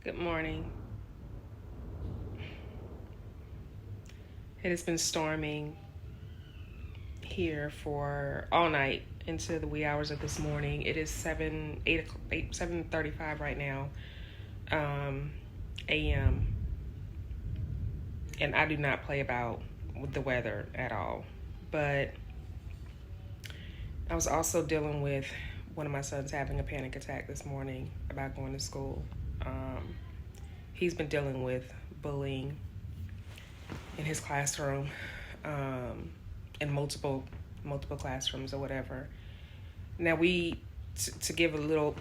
Good morning. It has been storming here for all night into the wee hours of this morning. It is 7:35 right now, a.m. And I do not play about with the weather at all. But I was also dealing with one of my sons having a panic attack this morning about going to school. He's been dealing with bullying in his classroom, in multiple classrooms or whatever. Now to give a little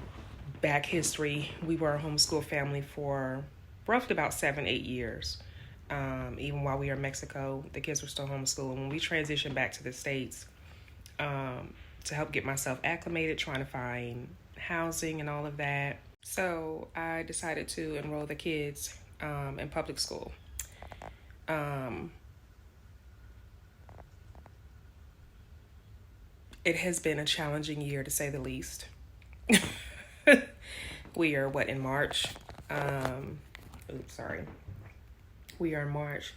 back history, we were a homeschool family for roughly about 7-8 years. Even while we were in Mexico, the kids were still homeschooled. When we transitioned back to the States, to help get myself acclimated, trying to find housing and all of that. So I decided to enroll the kids in public school. It has been a challenging year to say the least. We are in March? Sorry. We are in March,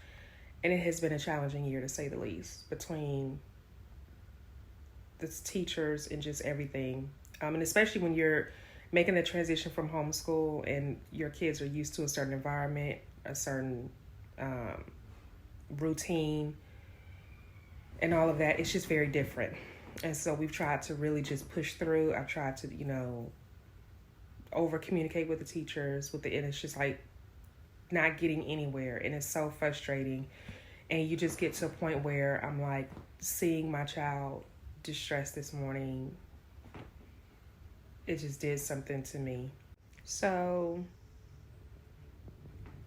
and it has been a challenging year to say the least between the teachers and just everything. And especially when you're making the transition from homeschool and your kids are used to a certain environment, a certain routine, and all of that, it's just very different. And so we've tried to really just push through. I've tried to, over communicate with the teachers, and it's just like not getting anywhere. And it's so frustrating. And you just get to a point where I'm like seeing my child distressed this morning. It just did something to me. So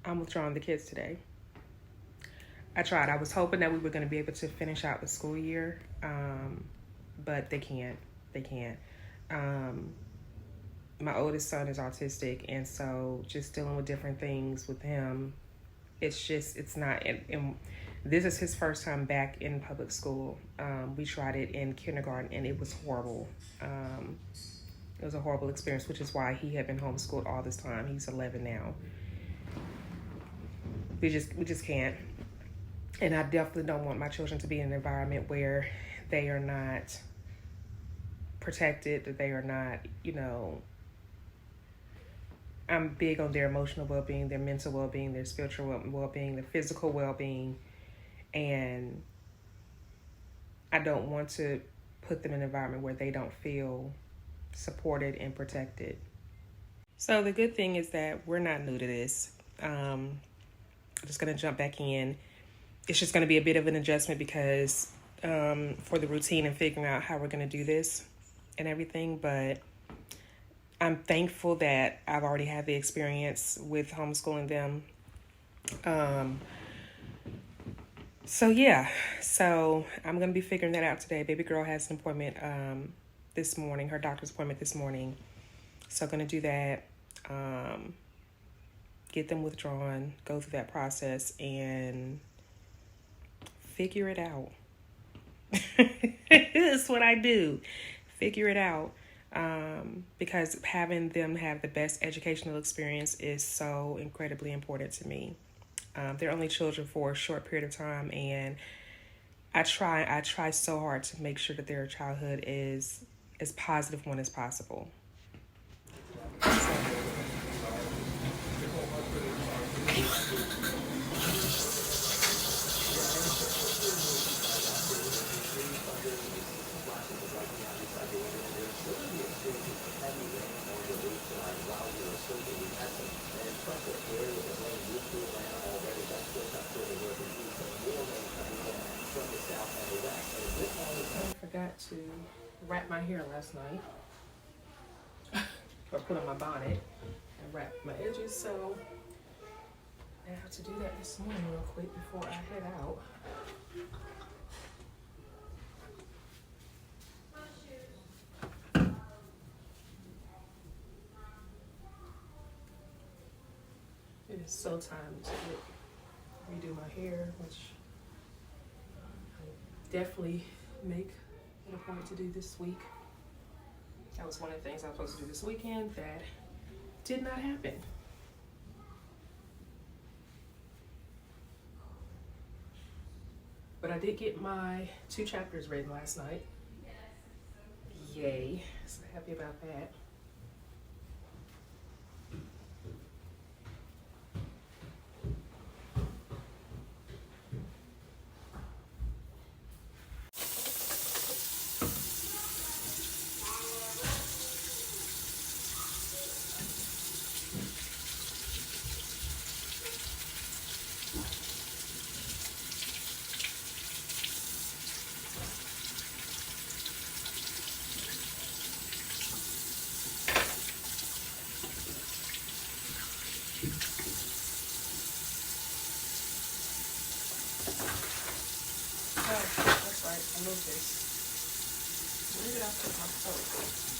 I'm withdrawing the kids today. I tried. I was hoping that we were going to be able to finish out the school year, but they can't. My oldest son is autistic, and so just dealing with different things with him, it's not. And this is his first time back in public school. We tried it in kindergarten, and it was horrible. It was a horrible experience, which is why he had been homeschooled all this time. He's 11 now. We just can't. And I definitely don't want my children to be in an environment where they are not protected, that they are not, I'm big on their emotional well-being, their mental well-being, their spiritual well-being, their physical well-being. And I don't want to put them in an environment where they don't feel supported and protected. So the good thing is that we're not new to this. I'm just going to jump back in. It's just going to be a bit of an adjustment because for the routine and figuring out how we're going to do this and everything. But I'm thankful that I've already had the experience with homeschooling them. So I'm going to be figuring that out today. Baby girl has an appointment this morning, her doctor's appointment this morning. So I'm going to do that, get them withdrawn, go through that process, and figure it out. That's what I do. Figure it out. Because having them have the best educational experience is so incredibly important to me. They're only children for a short period of time, and I try so hard to make sure that their childhood is as positive one as possible. I forgot to wrap my hair last night, or put on my bonnet and wrap my edges. So I have to do that this morning real quick before I head out. It is so time to redo my hair, which I definitely make it a point to do this week. That was one of the things I was supposed to do this weekend that did not happen. I did get my 2 chapters written last night. Yay. So happy about that. Oh, that's right. I moved this. Where did I put my soap?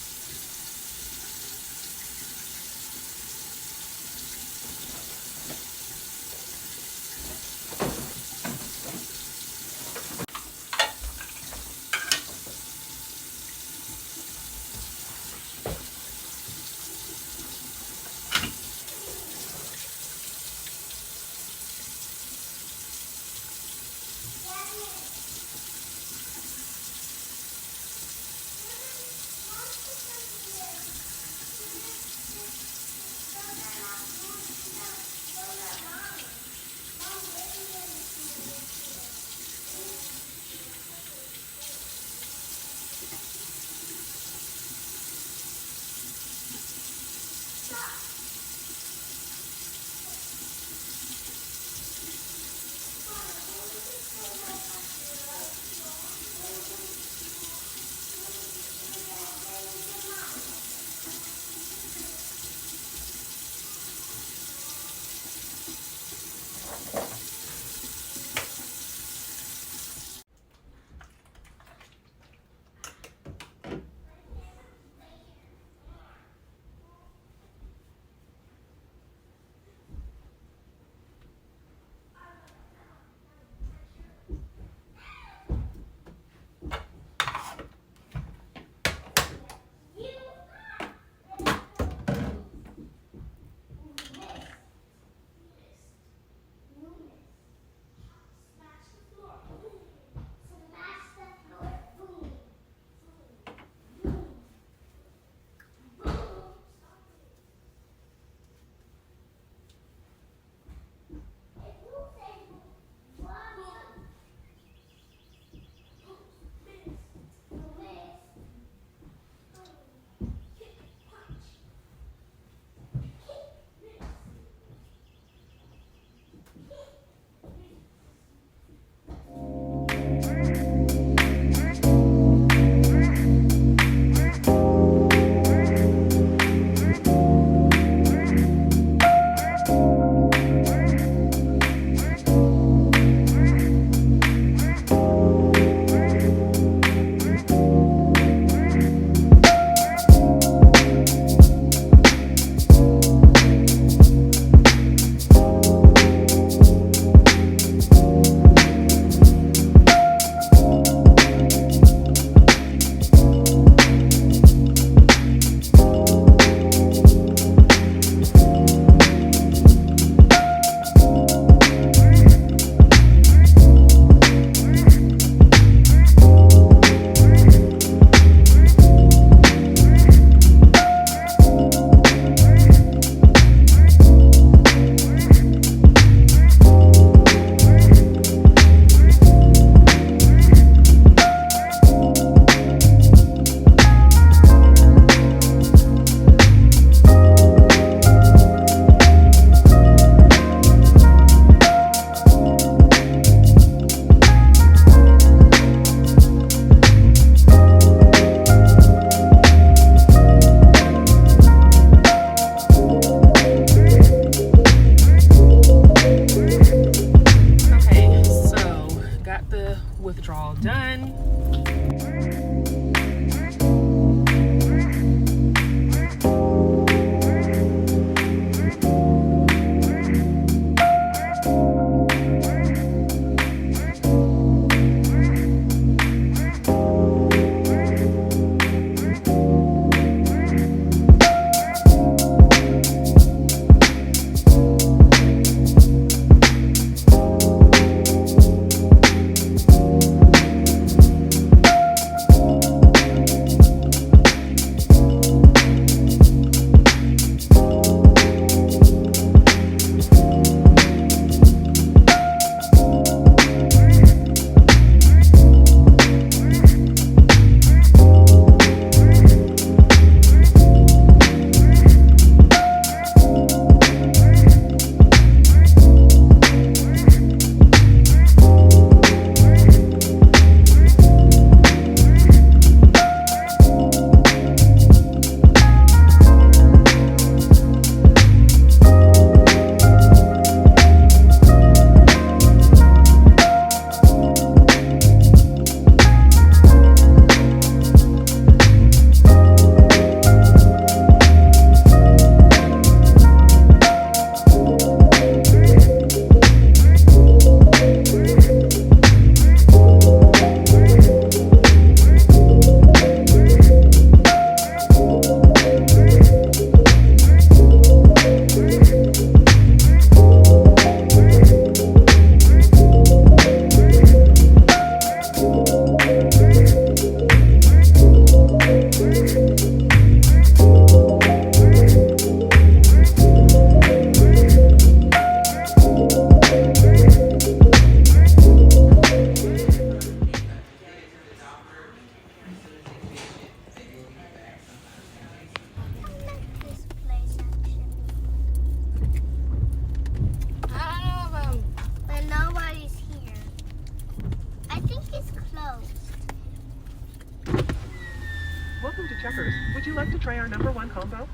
checkers. Would you like to try our #1 combo?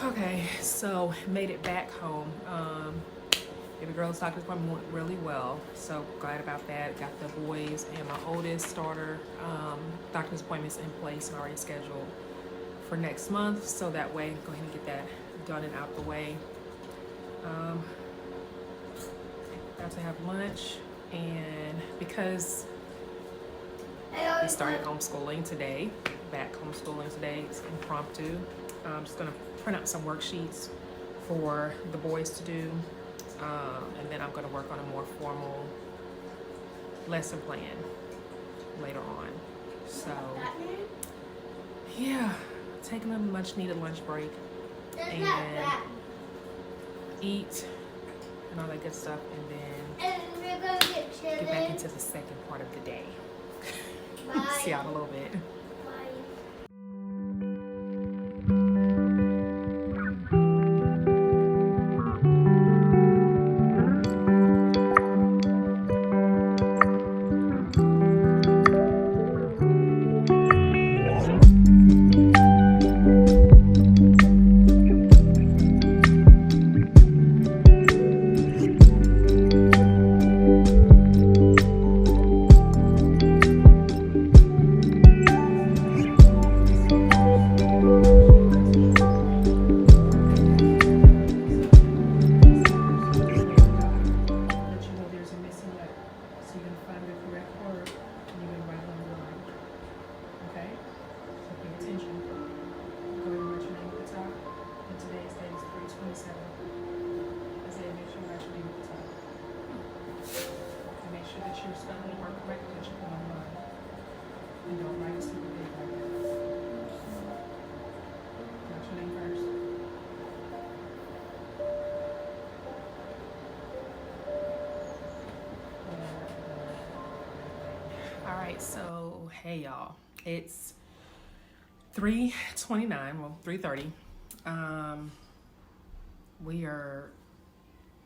Okay, so made it back home. The girls' doctor's appointment went really well, so glad about that. Got the boys and my oldest daughter doctor's appointments in place and already scheduled for next month, so that way go ahead and get that done and out the way. Got to have lunch, and because we started homeschooling today, back homeschooling today, it's impromptu. I'm just gonna print out some worksheets for the boys to do, and then I'm gonna work on a more formal lesson plan later on. So yeah, taking a much needed lunch break and eat and all that good stuff, and then get back into the second part of the day. See y'all in a little bit. Alright, so hey y'all, it's 3:29, well 3:30. We are,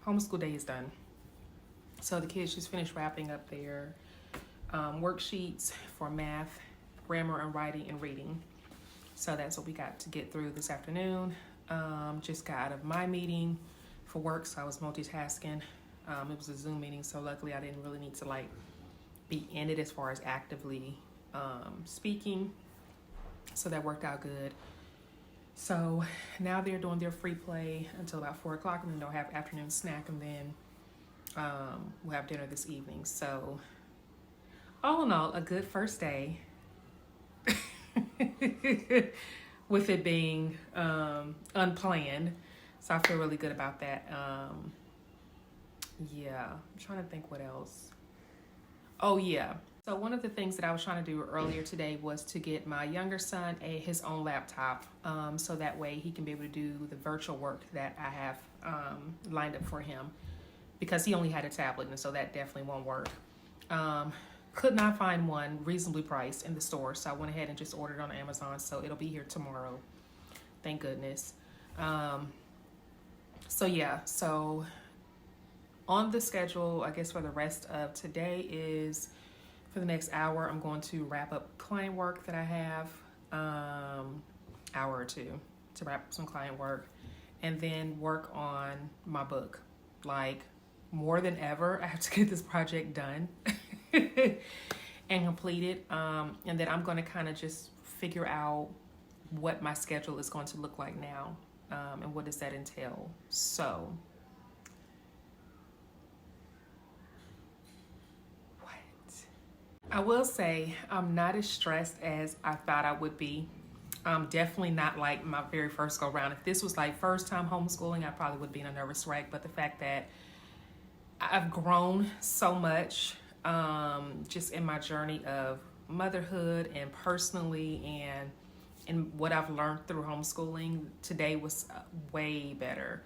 homeschool day is done. So the kids just finished wrapping up their worksheets for math, grammar and writing and reading. So that's what we got to get through this afternoon. Just got out of my meeting for work, so I was multitasking. It was a Zoom meeting, so luckily I didn't really need to like be in it as far as actively speaking. So that worked out good. So now they're doing their free play until about 4 o'clock, and then they'll have afternoon snack, and then we'll have dinner this evening. So all in all, a good first day. With it being unplanned. So I feel really good about that. Yeah, I'm trying to think what else. Oh yeah, So one of the things that I was trying to do earlier today was to get my younger son his own laptop, so that way he can be able to do the virtual work that I have lined up for him, because he only had a tablet, and so that definitely won't work. Could not find one reasonably priced in the store, so I went ahead and just ordered on Amazon, so it'll be here tomorrow. Thank goodness. So yeah, so on the schedule, I guess for the rest of today is, for the next hour, I'm going to wrap up client work that I have, hour or two to wrap up some client work, and then work on my book. Like, more than ever, I have to get this project done and completed. And then I'm going to kind of just figure out what my schedule is going to look like now, and what does that entail. So I will say I'm not as stressed as I thought I would be. Definitely not like my very first go round. If this was like first time homeschooling, I probably would be in a nervous wreck. But the fact that I've grown so much, just in my journey of motherhood and personally, and what I've learned through homeschooling, today was way better.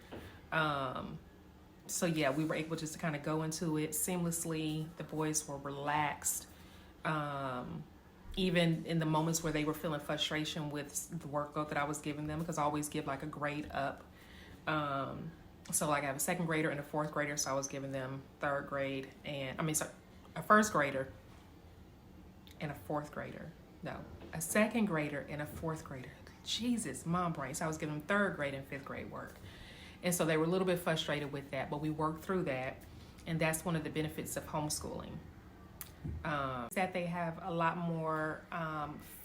So yeah, we were able just to kind of go into it seamlessly. The boys were relaxed. Even in the moments where they were feeling frustration with the workload that I was giving them, because I always give like a grade up. So like I have a second grader and a fourth grader, so I was giving them third grade and a first grader and a fourth grader. No, a second grader and a fourth grader. Jesus, mom brain. So I was giving them third grade and fifth grade work. And so they were a little bit frustrated with that, but we worked through that. And that's one of the benefits of homeschooling. That they have a lot more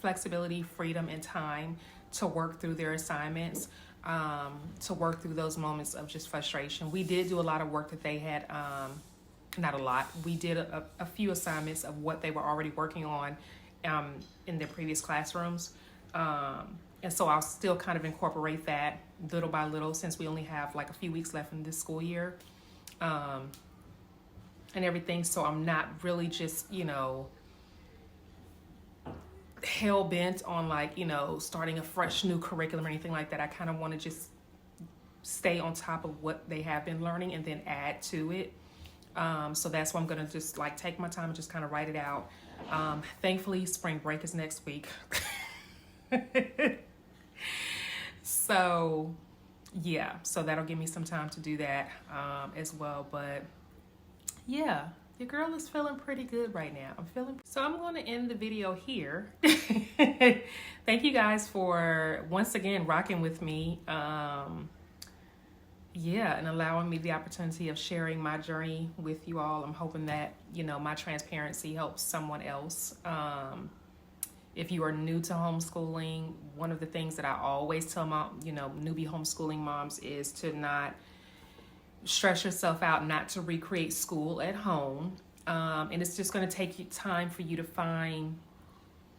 flexibility, freedom, and time to work through their assignments, to work through those moments of just frustration. We did do a lot of work that they had, not a lot. We did a few assignments of what they were already working on in their previous classrooms. And so I'll still kind of incorporate that little by little, since we only have like a few weeks left in this school year. And everything, so I'm not really just, hell bent on like, starting a fresh new curriculum or anything like that. I kind of want to just stay on top of what they have been learning and then add to it. So that's why I'm going to just like take my time and just kind of write it out. Thankfully, spring break is next week. So yeah, so that'll give me some time to do that as well. But yeah, your girl is feeling pretty good right now. So I'm going to end the video here. Thank you guys for once again rocking with me. Yeah, and allowing me the opportunity of sharing my journey with you all. I'm hoping that, my transparency helps someone else. If you are new to homeschooling, one of the things that I always tell my, newbie homeschooling moms is to not stress yourself out, not to recreate school at home. And it's just going to take you time for you to find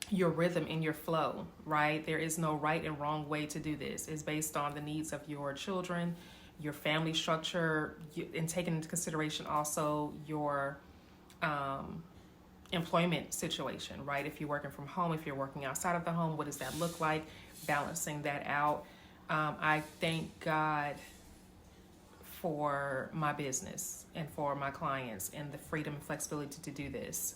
your rhythm and your flow, right? There is no right and wrong way to do this. It's based on the needs of your children, your family structure, and taking into consideration also your employment situation, right? If you're working from home, if you're working outside of the home, what does that look like? Balancing that out. I thank God for my business and for my clients and the freedom and flexibility to do this.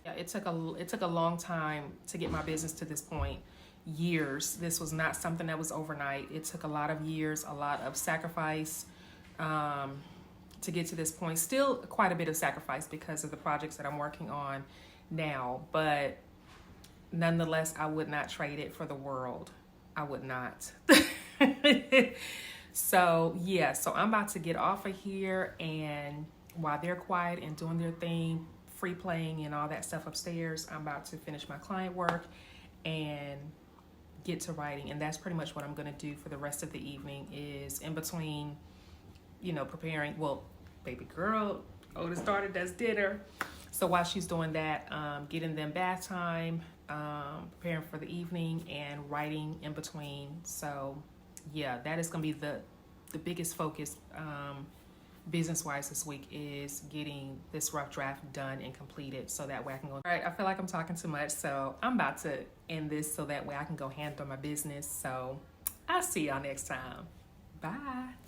Yeah, it took a long time to get my business to this point. Years. This was not something that was overnight. It took a lot of years, a lot of sacrifice to get to this point. Still quite a bit of sacrifice because of the projects that I'm working on now, but nonetheless, I would not trade it for the world. I would not. So yeah, so I'm about to get off of here, and while they're quiet and doing their thing, free playing and all that stuff upstairs, I'm about to finish my client work and get to writing. And that's pretty much what I'm going to do for the rest of the evening, is in between, preparing. Well, baby girl, oldest daughter, does dinner. So while she's doing that, getting them bath time, preparing for the evening, and writing in between. So yeah, that is going to be the biggest focus business-wise this week is getting this rough draft done and completed so that way I can go. All right, I feel like I'm talking too much, so I'm about to end this so that way I can go handle my business. So I'll see y'all next time. Bye.